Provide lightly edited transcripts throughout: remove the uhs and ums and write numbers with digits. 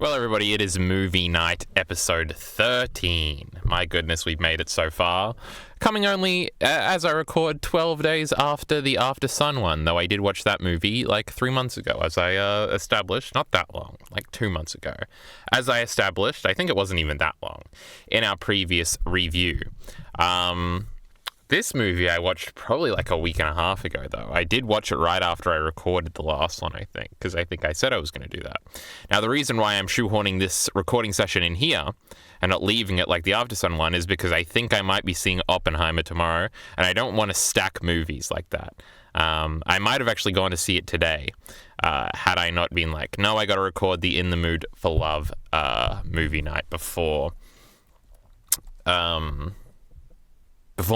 Well, everybody, it is movie night episode 13. My goodness, we've made it so far. Coming only, as I record, 12 days after the After Sun one, though I did watch that movie like 3 months ago, as I established, not that long, like 2 months ago. As I established, I think it wasn't even that long, in our previous review. This movie I watched probably like a week and a half ago, though. I did watch it right after I recorded the last one, I think, because I think I said I was going to do that. Now, the reason why I'm shoehorning this recording session in here and not leaving it like the After Sun one is because I think I might be seeing Oppenheimer tomorrow, and I don't want to stack movies like that. I might have actually gone to see it today, had I not been like, no, I got to record the In the Mood for Love movie night before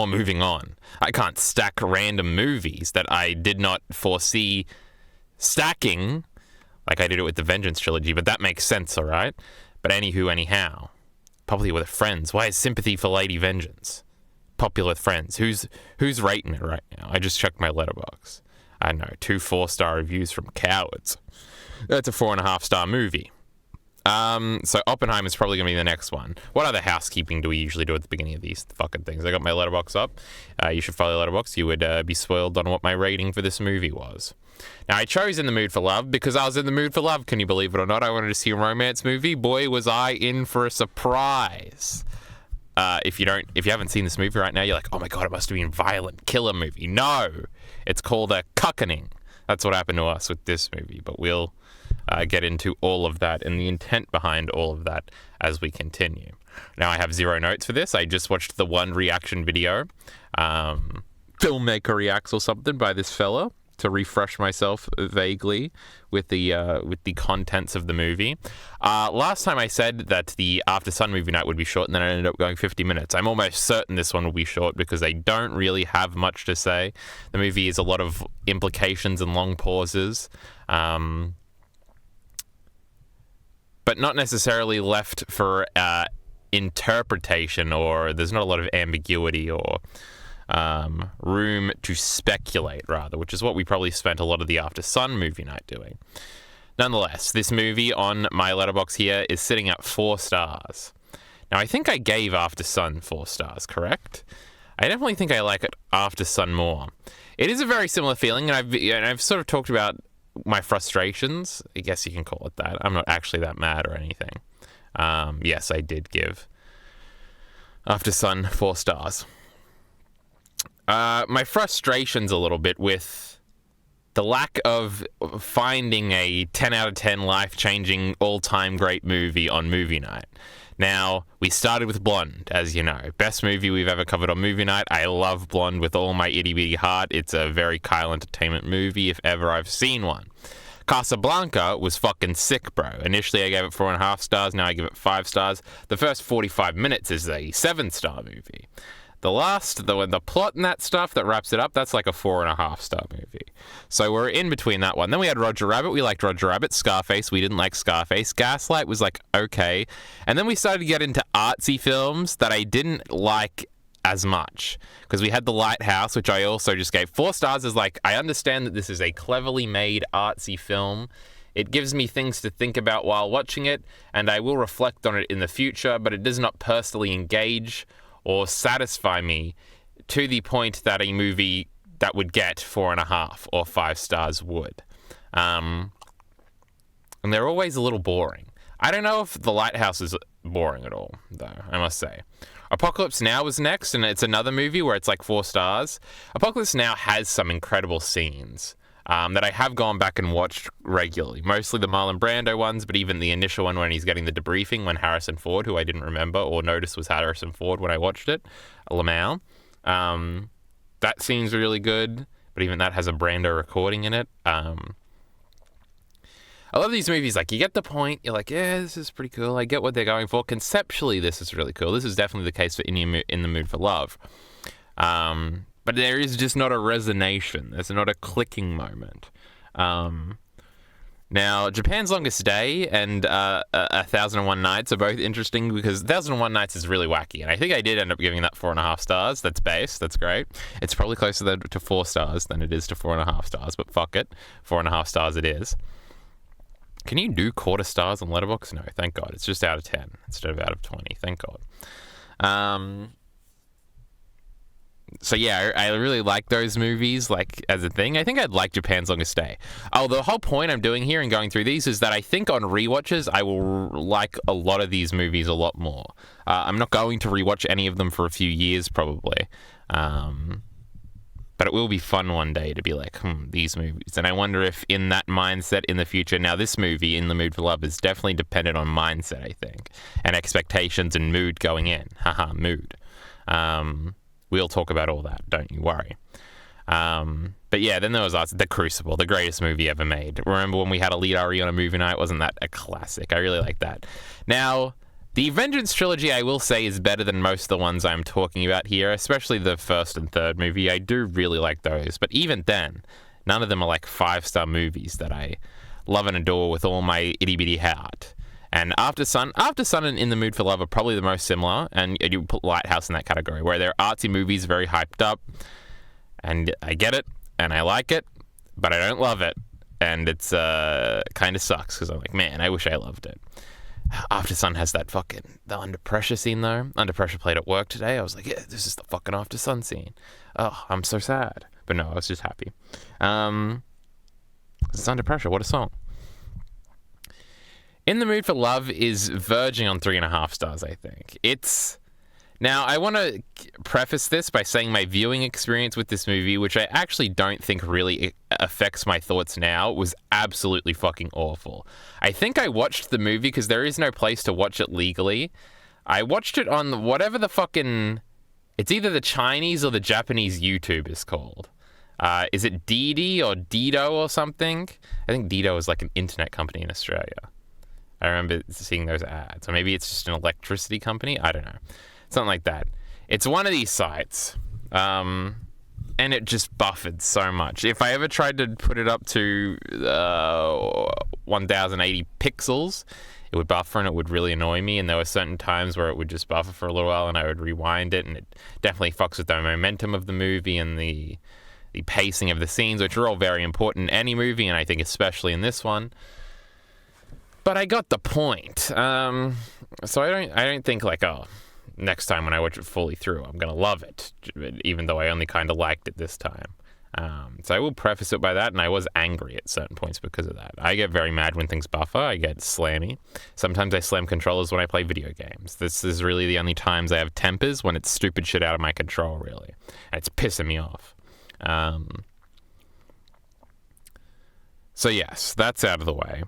moving on. I can't stack random movies that I did not foresee stacking, like I did it with the Vengeance trilogy, but that makes sense, alright? But anyhow, popular with friends. Why is Sympathy for Lady Vengeance popular with friends? Who's rating it right now? I just checked my letterbox. I don't know, 2 4-star reviews from cowards. That's a 4.5-star movie. So Oppenheimer is probably going to be the next one. What other housekeeping do we usually do at the beginning of these fucking things? I got my letterbox up. You should follow letterbox. You would be spoiled on what my rating for this movie was. Now, I chose In the Mood for Love because I was in the mood for love. Can you believe it or not? I wanted to see a romance movie. Boy, was I in for a surprise. If you haven't seen this movie right now, you're like, oh my god, it must have been a violent killer movie. No, it's called a cuckening. That's what happened to us with this movie, but we'll get into all of that and the intent behind all of that as we continue. Now, I have 0 notes for this. I just watched the one reaction video, filmmaker reacts or something by this fella, to refresh myself vaguely with the contents of the movie. Last time I said that the After Sun movie night would be short, and then I ended up going 50 minutes. I'm almost certain this one will be short because they don't really have much to say. The movie is a lot of implications and long pauses. But not necessarily left for interpretation, or there's not a lot of ambiguity or room to speculate, rather, which is what we probably spent a lot of the After Sun movie night doing. Nonetheless, this movie on my letterbox here is sitting at 4 stars. Now, I think I gave After Sun 4 stars, correct? I definitely think I like it After Sun more. It is a very similar feeling, and I've sort of talked about my frustrations, I guess you can call it that. I'm not actually that mad or anything. Yes, I did give After Sun 4 stars. My frustrations a little bit with the lack of finding a 10 out of 10 life-changing, all-time great movie on movie night. Now, we started with Blonde, as you know. Best movie we've ever covered on movie night. I love Blonde with all my itty-bitty heart. It's a very Kyle Entertainment movie, if ever I've seen one. Casablanca was fucking sick, bro. Initially, I gave it 4.5 stars. Now I give it 5 stars. The first 45 minutes is a 7-star movie. The plot and that stuff that wraps it up, that's like a 4.5-star movie. So we're in between that one. Then we had Roger Rabbit. We liked Roger Rabbit. Scarface, we didn't like Scarface. Gaslight was like, okay. And then we started to get into artsy films that I didn't like as much. Because we had The Lighthouse, which I also just gave 4 stars. As like, I understand that this is a cleverly made artsy film. It gives me things to think about while watching it, and I will reflect on it in the future, but it does not personally engage or satisfy me to the point that a movie that would get 4.5 or 5 stars would. And they're always a little boring. I don't know if The Lighthouse is boring at all, though, I must say. Apocalypse Now was next, and it's another movie where it's like 4 stars. Apocalypse Now has some incredible scenes that I have gone back and watched regularly. Mostly the Marlon Brando ones, but even the initial one when he's getting the debriefing when Harrison Ford, who I didn't remember or notice was Harrison Ford when I watched it, Lamau. That scene's really good, but even that has a Brando recording in it. I love these movies. Like, you get the point. You're like, yeah, this is pretty cool. I get what they're going for. Conceptually, this is really cool. This is definitely the case for In the Mood for Love. But there is just not a resonation. There's not a clicking moment. Now, Japan's Longest Day and 1001 Nights are both interesting because 1001 Nights is really wacky. And I think I did end up giving that 4.5 stars. That's base. That's great. It's probably closer to 4 stars than it is to 4.5 stars. But fuck it. 4.5 stars it is. Can you do quarter stars on Letterboxd? No, thank God. It's just out of 10 instead of out of 20. Thank God. So yeah, I really like those movies, like, as a thing. I think I'd like Japan's Longest Day. Oh, the whole point I'm doing here and going through these is that I think on rewatches, I will like a lot of these movies a lot more. I'm not going to rewatch any of them for a few years, probably. But it will be fun one day to be like, these movies. And I wonder if in that mindset in the future, now this movie, In the Mood for Love, is definitely dependent on mindset, I think, and expectations and mood going in. Haha, mood. We'll talk about all that, don't you worry. But yeah, then there was The Crucible, the greatest movie ever made. Remember when we had a lead RE on a movie night? Wasn't that a classic? I really like that. Now, the Vengeance trilogy, I will say, is better than most of the ones I'm talking about here, especially the first and third movie. I do really like those. But even then, none of them are like 5-star movies that I love and adore with all my itty-bitty heart. And After Sun and In the Mood for Love are probably the most similar, and you put Lighthouse in that category, where they're artsy movies, very hyped up, and I get it, and I like it, but I don't love it, and it's kind of sucks, because I'm like, man, I wish I loved it. After Sun has that the Under Pressure scene, though. Under Pressure played at work today. I was like, yeah, this is the fucking After Sun scene. Oh, I'm so sad. But no, I was just happy. It's Under Pressure, what a song. In the Mood for Love is verging on 3.5 stars, I think. Now, I want to preface this by saying my viewing experience with this movie, which I actually don't think really affects my thoughts now, was absolutely fucking awful. I think I watched the movie because there is no place to watch it legally. I watched it on whatever the fucking... It's either the Chinese or the Japanese YouTube is called. Is it Didi or Dido or something? I think Dido is like an internet company in Australia. I remember seeing those ads. Or maybe it's just an electricity company. I don't know. Something like that. It's one of these sites. And it just buffered so much. If I ever tried to put it up to 1080 pixels, it would buffer and it would really annoy me. And there were certain times where it would just buffer for a little while and I would rewind it. And it definitely fucks with the momentum of the movie and the pacing of the scenes, which are all very important in any movie. And I think especially in this one. But I got the point. So I don't think like, oh, next time when I watch it fully through, I'm going to love it, even though I only kind of liked it this time. So I will preface it by that, and I was angry at certain points because of that. I get very mad when things buffer. I get slammy. Sometimes I slam controllers when I play video games. This is really the only times I have tempers, when it's stupid shit out of my control, really. And it's pissing me off. So yes, that's out of the way.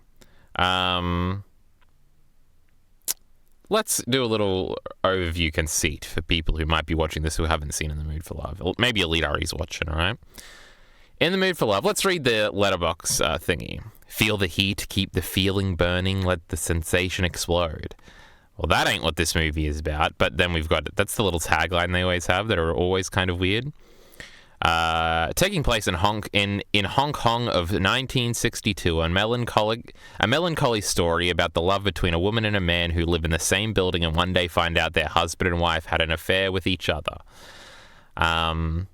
Let's do a little overview conceit for people who might be watching this who haven't seen In the Mood for Love. Maybe Elite Ari's watching, all right? In the Mood for Love. Let's read the letterbox thingy. Feel the heat, keep the feeling burning, let the sensation explode. Well, that ain't what this movie is about, but then we've got... That's the little tagline they always have that are always kind of weird. Taking place in Hong Kong of 1962, a melancholy story about the love between a woman and a man who live in the same building and one day find out their husband and wife had an affair with each other. And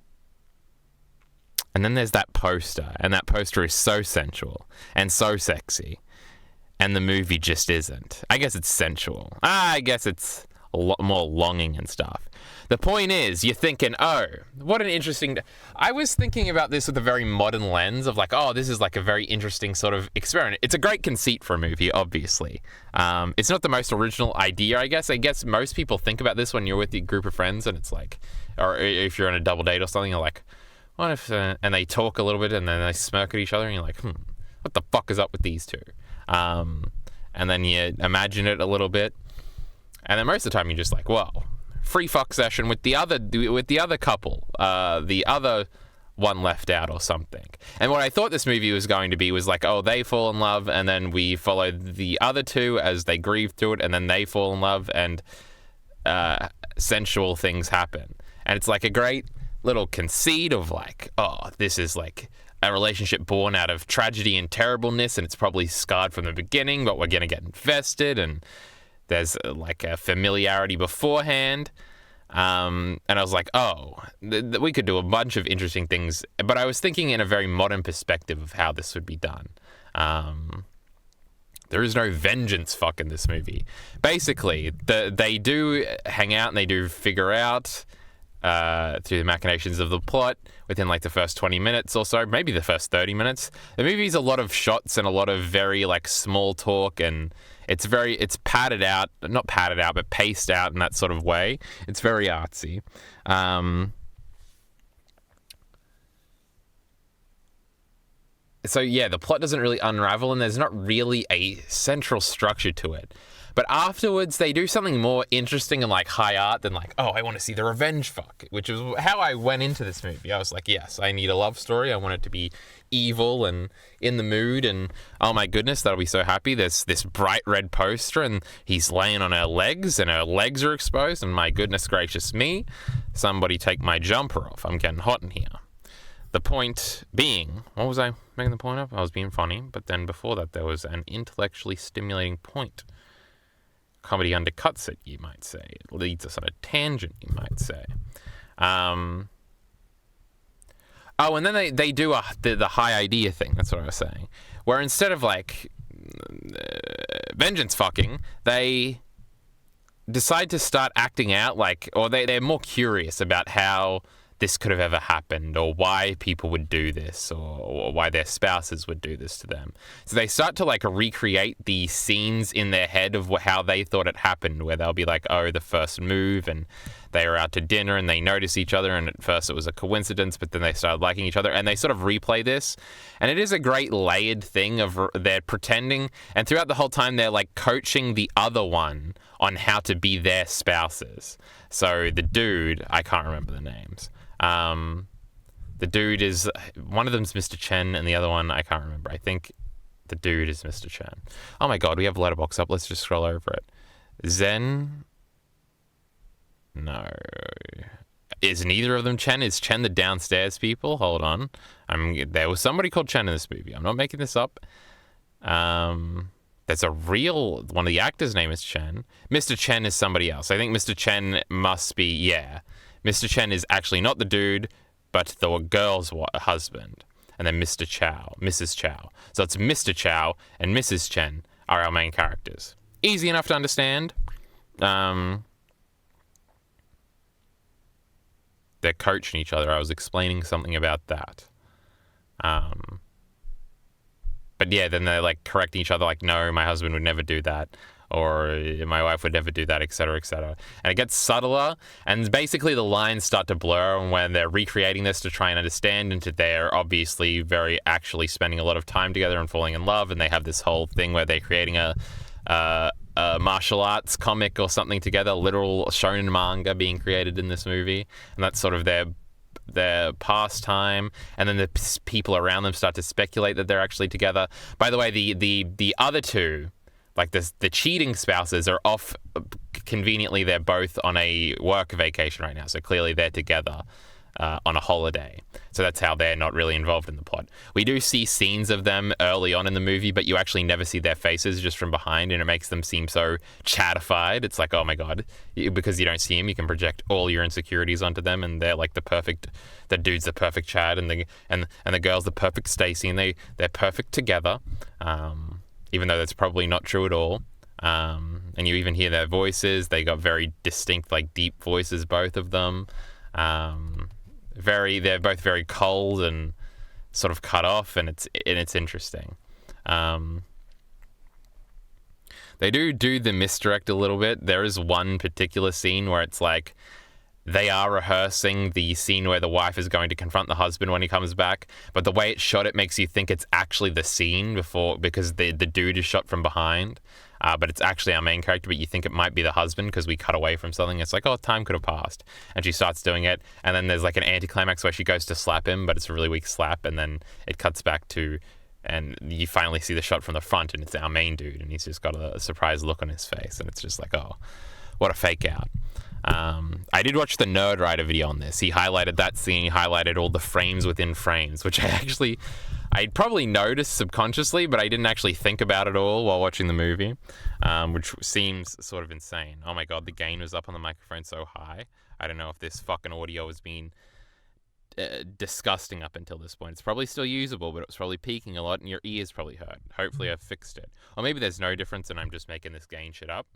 then there's that poster, and that poster is so sensual and so sexy, and the movie just isn't. I guess it's sensual. I guess it's a lot more longing and stuff. The point is, you're thinking, oh, what an interesting... I was thinking about this with a very modern lens of like, oh, this is like a very interesting sort of experiment. It's a great conceit for a movie, obviously. It's not the most original idea, I guess. I guess most people think about this when you're with a group of friends and it's like, or if you're on a double date or something, you're like, what if... and they talk a little bit and then they smirk at each other and you're like, what the fuck is up with these two? And then you imagine it a little bit. And then most of the time you're just like, whoa. Free fuck session with the other couple, the other one left out or something. And what I thought this movie was going to be was like, oh, they fall in love, and then we follow the other two as they grieve through it, and then they fall in love, and sensual things happen. And it's like a great little conceit of like, oh, this is like a relationship born out of tragedy and terribleness, and it's probably scarred from the beginning, but we're going to get invested, and there's like a familiarity beforehand. And I was like, oh, we could do a bunch of interesting things. But I was thinking in a very modern perspective of how this would be done. There is no vengeance fuck in this movie. Basically, they do hang out and they do figure out through the machinations of the plot within like the first 20 minutes or so, maybe the first 30 minutes. The movie's a lot of shots and a lot of very like small talk, and it's padded out, not padded out, but paced out in that sort of way. It's very artsy. So yeah, the plot doesn't really unravel and there's not really a central structure to it. But afterwards, they do something more interesting and like high art than like, oh, I want to see the revenge fuck, which is how I went into this movie. I was like, yes, I need a love story. I want it to be evil and in the mood, and oh my goodness, that'll be so happy. There's this bright red poster and he's laying on her legs and her legs are exposed, and my goodness gracious me, somebody take my jumper off. I'm getting hot in here. The point being, what was I making the point of? I was being funny, but then before that, there was an intellectually stimulating point. Comedy undercuts it, you might say. It leads us on a tangent, you might say. Oh, and then they do the high idea thing. That's what I was saying. Where instead of like vengeance fucking, they decide to start acting out like, or they're more curious about how this could have ever happened, or why people would do this, or why their spouses would do this to them. So they start to like recreate the scenes in their head of how they thought it happened, where they'll be like, oh, the first move, and they were out to dinner and they notice each other, and at first it was a coincidence, but then they started liking each other, and they sort of replay this. And it is a great layered thing of they're pretending, and throughout the whole time they're like coaching the other one on how to be their spouses. So the dude, I can't remember the names. The dude is, one of them's Mr. Chen and the other one I can't remember. I think the dude is Mr. Chen. Oh my god, we have Letterboxd up. Let's just scroll over it. Zen? No. Is neither of them Chen? Is Chen the downstairs people? Hold on. There was somebody called Chen in this movie. I'm not making this up. There's a real, one of the actors' name is Chen. Mr. Chen is somebody else. I think Mr. Chen must be, yeah. Mr. Chen is actually not the dude, but the girl's husband. And then Mr. Chow, Mrs. Chow. So it's Mr. Chow and Mrs. Chen are our main characters. Easy enough to understand. They're coaching each other. I was explaining something about that. But yeah, then they're like correcting each other, like, no, my husband would never do that, or my wife would never do that, etc., etc. And it gets subtler, and basically the lines start to blur, and when they're recreating this to try and understand, and they're obviously very actually spending a lot of time together and falling in love, and they have this whole thing where they're creating a martial arts comic or something together, literal shonen manga being created in this movie, and that's sort of their pastime, and then the people around them start to speculate that they're actually together. By the way, the other two, like the cheating spouses, are off conveniently. They're both on a work vacation right now, so clearly they're together on a holiday. So that's how they're not really involved in the plot. We do see scenes of them early on in the movie, but you actually never see their faces, just from behind, and it makes them seem so chatified. It's like, oh my god, because you don't see them, you can project all your insecurities onto them, and they're like the dude's the perfect Chad, and the girl's the perfect Stacy, and they're perfect together, even though that's probably not true at all. And you even hear their voices. They got very distinct, like deep voices, both of them. They're both very cold and sort of cut off, and it's interesting. They do the misdirect a little bit. There is one particular scene where it's like they are rehearsing the scene where the wife is going to confront the husband when he comes back, but the way it's shot, it makes you think it's actually the scene before, because the dude is shot from behind. But it's actually our main character, but you think it might be the husband because we cut away from something. It's like, oh, time could have passed. And she starts doing it, and then there's like an anticlimax where she goes to slap him, but it's a really weak slap, and then it cuts back to, and you finally see the shot from the front, and it's our main dude, and he's just got a surprised look on his face, and it's just like, oh, what a fake out. I did watch the Nerd Writer video on this. He highlighted that scene, he highlighted all the frames within frames, which I'd probably noticed subconsciously, but I didn't actually think about it all while watching the movie, which seems sort of insane. Oh my god, the gain was up on the microphone so high. I don't know if this fucking audio has been disgusting up until this point. It's probably still usable, but it was probably peaking a lot, and your ears probably hurt. Hopefully, I've fixed it. Or maybe there's no difference, and I'm just making this gain shit up.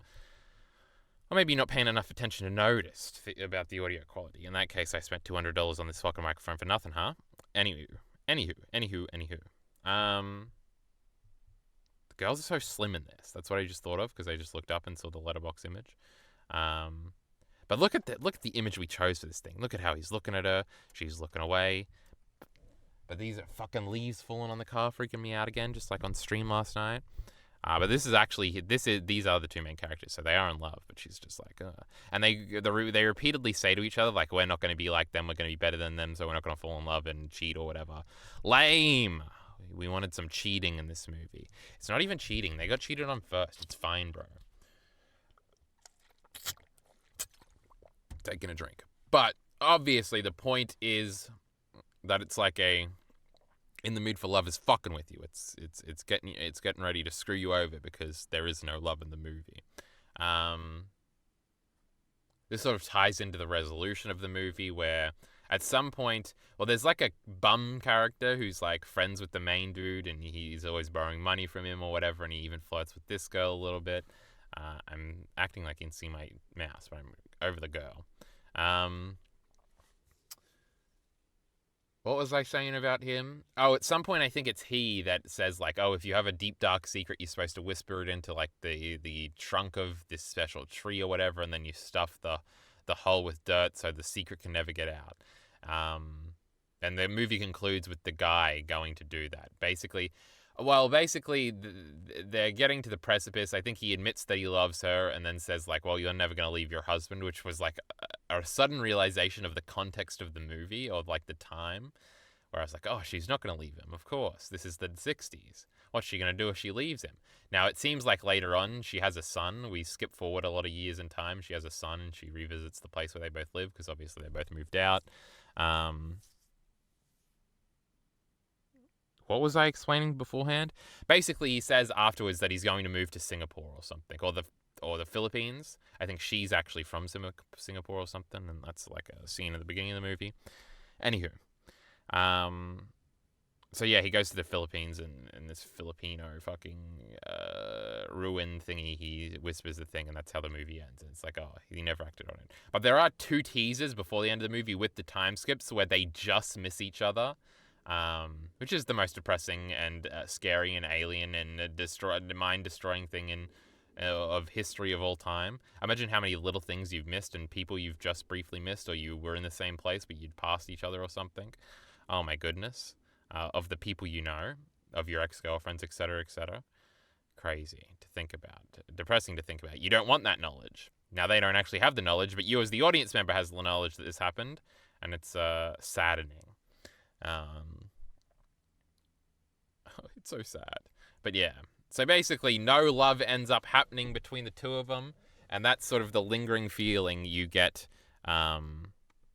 Or maybe you're not paying enough attention to notice about the audio quality. In that case, I spent $200 on this fucking microphone for nothing, huh? Anywho. The girls are so slim in this. That's what I just thought of because I just looked up and saw the letterbox image. But look at the image we chose for this thing. Look at how he's looking at her. She's looking away. But these are fucking leaves falling on the car, freaking me out again, just like on stream last night. But these are the two main characters, so they are in love. But she's just like, and they repeatedly say to each other like, we're not going to be like them, we're going to be better than them, so we're not going to fall in love and cheat or whatever. Lame. We wanted some cheating in this movie. It's not even cheating. They got cheated on first. It's fine, bro. Taking a drink. But obviously the point is that it's like in the mood for love is fucking with you. It's getting ready to screw you over because there is no love in the movie. This sort of ties into the resolution of the movie where at some point, well, there's like a bum character who's like friends with the main dude and he's always borrowing money from him or whatever, and he even flirts with this girl a little bit. I'm acting like you can see my mouse, but I'm over the girl. What was I saying about him? Oh, at some point I think it's he that says like, oh, if you have a deep dark secret, you're supposed to whisper it into like the trunk of this special tree or whatever, and then you stuff the hole with dirt so the secret can never get out. And the movie concludes with the guy going to do that. Basically, they're getting to the precipice. I think he admits that he loves her and then says like, well, you're never going to leave your husband, which was like a sudden realization of the context of the movie or like the time where I was like, oh, she's not going to leave him. Of course. This is the 60s. What's she going to do if she leaves him? Now, it seems like later on she has a son. We skip forward a lot of years in time. She has a son and she revisits the place where they both live because obviously they both moved out. What was I explaining beforehand? Basically, he says afterwards that he's going to move to Singapore or something, or the Philippines. I think she's actually from Singapore or something, and that's like a scene at the beginning of the movie. Anywho, so yeah, he goes to the Philippines and this Filipino fucking ruin thingy, he whispers the thing, and that's how the movie ends. And it's like, oh, he never acted on it. But there are 2 teasers before the end of the movie with the time skips where they just miss each other. Which is the most depressing and scary and alien and mind-destroying thing of history of all time. Imagine how many little things you've missed and people you've just briefly missed, or you were in the same place but you'd passed each other or something. Oh my goodness. Of the people you know, of your ex-girlfriends, etc., etc. Crazy to think about. Depressing to think about. You don't want that knowledge. Now, they don't actually have the knowledge, but you as the audience member has the knowledge that this happened, and it's saddening. It's so sad. But yeah. So basically, no love ends up happening between the two of them, and that's sort of the lingering feeling you get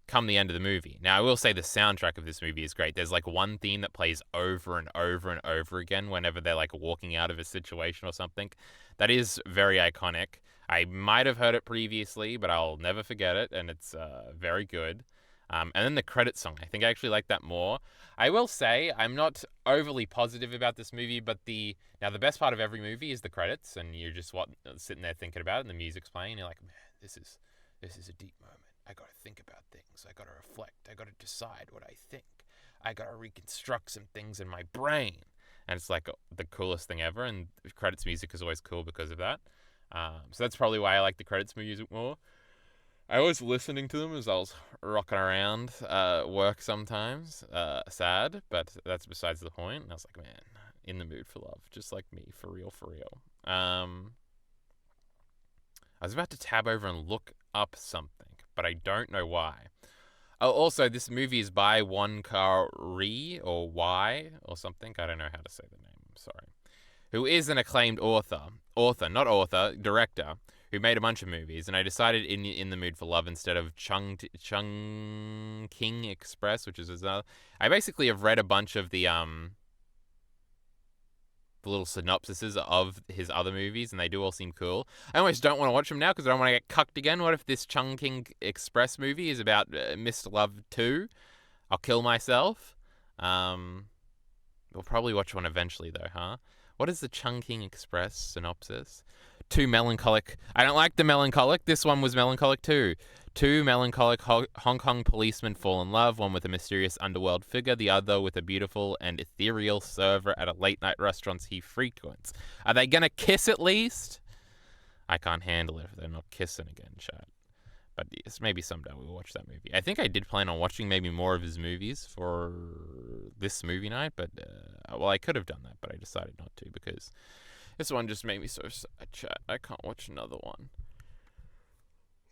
come the end of the movie. Now, I will say the soundtrack of this movie is great. There's like one theme that plays over and over and over again whenever they're like walking out of a situation or something. That is very iconic. I might have heard it previously, but I'll never forget it, and it's very good. And then the credit song, I think I actually like that more. I will say I'm not overly positive about this movie, but the best part of every movie is the credits, and you're just sitting there thinking about it, and the music's playing, and you're like, man, this is a deep moment. I got to think about things. I got to reflect. I got to decide what I think. I got to reconstruct some things in my brain. And it's like the coolest thing ever, and credits music is always cool because of that. So that's probably why I like the credits music more. I was listening to them as I was rocking around work sometimes. Sad, but that's besides the point. And I was like, man, in the mood for love. Just like me, for real, for real. I was about to tab over and look up something, but I don't know why. Oh, also, this movie is by Wong Kar-wai or Y or something. I don't know how to say the name. I'm sorry. Who is an acclaimed director, who made a bunch of movies, and I decided in the mood for love instead of Chungking Express, which is another. I basically have read a bunch of the little synopsises of his other movies, and they do all seem cool. I almost don't want to watch them now because I don't want to get cucked again. What if this Chungking Express movie is about Mr. Love 2? I'll kill myself. We'll probably watch one eventually, though, huh? What is the Chungking Express synopsis? Too melancholic. I don't like the melancholic. This one was melancholic too. Two melancholic Hong Kong policemen fall in love, one with a mysterious underworld figure, the other with a beautiful and ethereal server at a late-night restaurant he frequents. Are they gonna kiss at least? I can't handle it if they're not kissing again, chat. But yes, maybe someday we'll watch that movie. I think I did plan on watching maybe more of his movies for this movie night, but, well, I could have done that, but I decided not to because this one just made me so sad, chat. I can't watch another one.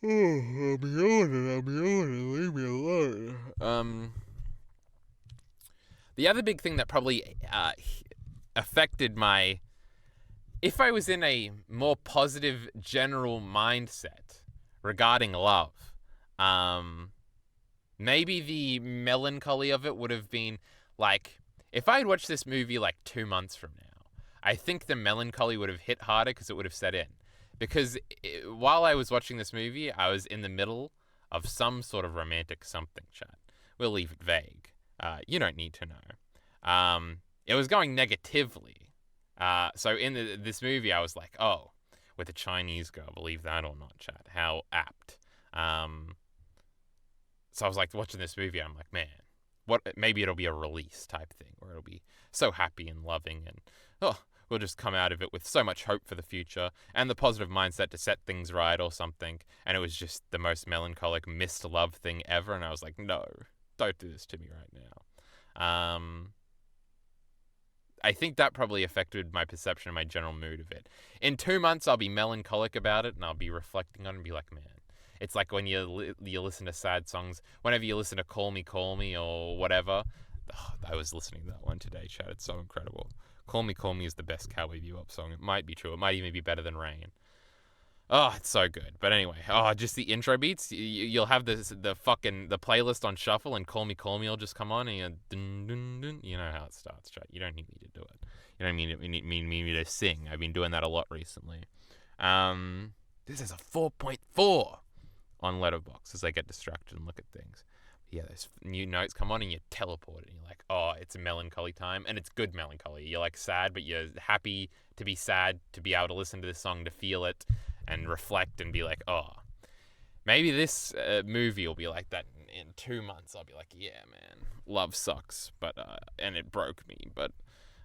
Oh, I'm yawning, leave me alone. The other big thing that probably affected my... If I was in a more positive general mindset regarding love, maybe the melancholy of it would have been like, if I had watched this movie like 2 months from now, I think the melancholy would have hit harder because it would have set in. Because while I was watching this movie, I was in the middle of some sort of romantic something, chat. We'll leave it vague. You don't need to know. It was going negatively. So in this movie, I was like, oh, with a Chinese girl, believe that or not, chat. How apt. So I was like watching this movie, I'm like, man, maybe it'll be a release type thing where it'll be so happy and loving and, we'll just come out of it with so much hope for the future and the positive mindset to set things right or something. And it was just the most melancholic missed love thing ever. And I was like, no, don't do this to me right now. I think that probably affected my perception and my general mood of it. In 2 months, I'll be melancholic about it, and I'll be reflecting on it and be like, man. It's like when you listen to sad songs. Whenever you listen to Call Me, or whatever. Oh, I was listening to that one today, chat. It's so incredible. Call Me is the best Cowboy Bebop song. It might be true. It might even be better than Rain. Oh, it's so good. But anyway, just the intro beats. You'll have the playlist on shuffle, and Call Me will just come on, and you dun, dun, dun. You know how it starts, chat. You don't need me to do it. You don't need me to sing. I've been doing that a lot recently. This is a 4.4 on Letterboxd as I get distracted and look at things. Yeah, those new notes come on and you teleport and you're like, oh, it's a melancholy time, and it's good melancholy. You're like sad, but you're happy to be sad, to be able to listen to this song, to feel it and reflect and be like, oh, maybe this movie will be like that in 2 months. I'll be like, yeah, man, love sucks, but and it broke me, but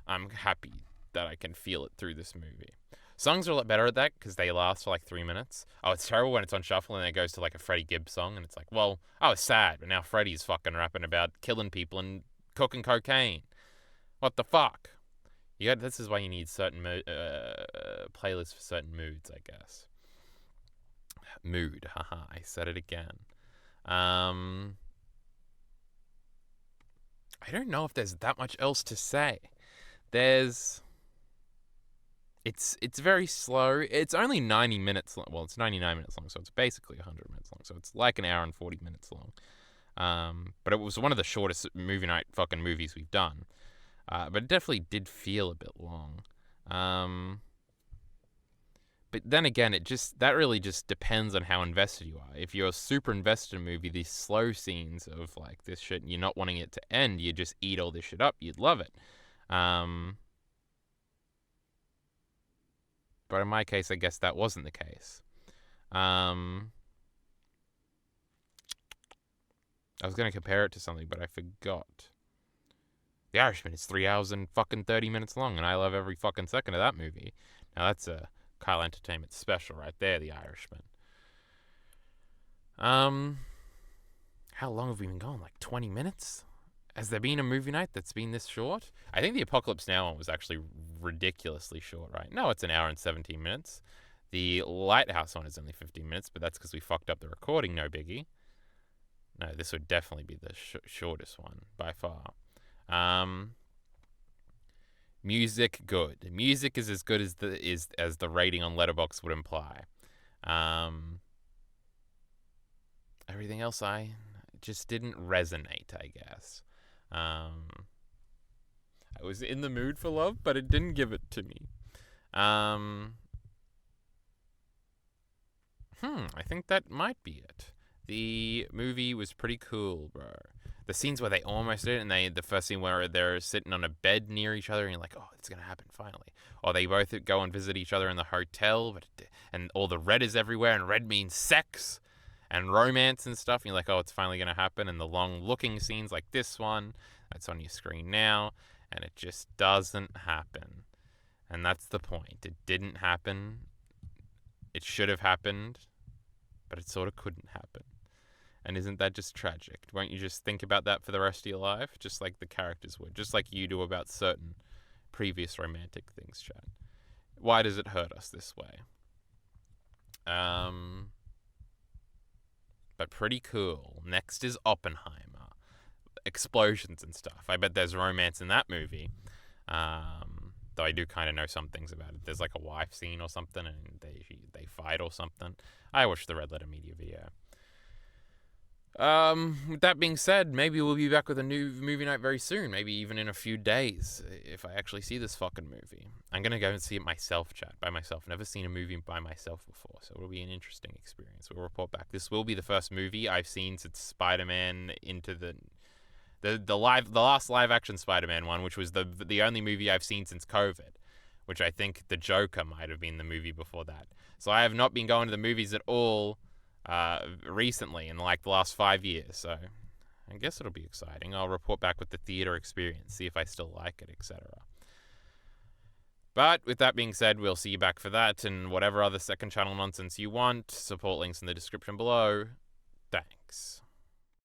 I'm happy that I can feel it through this movie. Songs are a lot better at that because they last for like 3 minutes. Oh, it's terrible when it's on shuffle and it goes to like a Freddie Gibbs song and it's like, well, I was sad, but now Freddie's fucking rapping about killing people and cooking cocaine. What the fuck? This is why you need certain playlists for certain moods, I guess. Mood, haha, I said it again. I don't know if there's that much else to say. It's very slow. It's only 90 minutes long. Well, it's 99 minutes long, so it's basically 100 minutes long. So it's like an hour and 40 minutes long. But it was one of the shortest movie night fucking movies we've done. But it definitely did feel a bit long. But then again, that really just depends on how invested you are. If you're super invested in a movie, these slow scenes of like this shit, and you're not wanting it to end, you just eat all this shit up. You'd love it. But in my case, I guess that wasn't the case. I was going to compare it to something, but I forgot. The Irishman is 3 hours and fucking 30 minutes long, and I love every fucking second of that movie. Now, that's a Kyle Entertainment special right there, The Irishman. How long have we been going? Like 20 minutes? Has there been a movie night that's been this short? I think the Apocalypse Now one was actually ridiculously short, right? No, it's an hour and 17 minutes. The Lighthouse one is only 15 minutes, but that's because we fucked up the recording, no biggie. No, this would definitely be the shortest one, by far. Music, good. Music is as good as the rating on Letterboxd would imply. Everything else I just didn't resonate, I guess. I was in the mood for love, but it didn't give it to me. I think that might be it. The movie was pretty cool, bro. the scenes where they almost did it, and the first scene where they're sitting on a bed near each other, and you're like, oh, it's gonna happen finally. Or they both go and visit each other in the hotel, and all the red is everywhere, and red means sex and romance and stuff. And you're like, oh, it's finally gonna happen. And the long looking scenes like this one, that's on your screen now, and it just doesn't happen. And that's the point. It didn't happen. It should have happened, but it sort of couldn't happen. And isn't that just tragic? Won't you just think about that for the rest of your life? Just like the characters would. Just like you do about certain previous romantic things, Chad. Why does it hurt us this way? But pretty cool. Next is Oppenheimer. Explosions and stuff. I bet there's romance in that movie. Though I do kind of know some things about it. There's like a wife scene or something, and they fight or something. I watched the Red Letter Media video. With that being said, maybe we'll be back with a new movie night very soon. Maybe even in a few days, if I actually see this fucking movie. I'm gonna go and see it myself, chat, by myself. Never seen a movie by myself before, so it'll be an interesting experience. We'll report back. This will be the first movie I've seen since Spider-Man into the last live action Spider-Man one, which was the only movie I've seen since COVID, which I think The Joker might have been the movie before that. So I have not been going to the movies at all recently in like the last 5 years, so I guess it'll be exciting. I'll report back with the theater experience, see if I still like it, etc. But with that being said, we'll see you back for that and whatever other second channel nonsense you want. Support links in the description below. Thanks.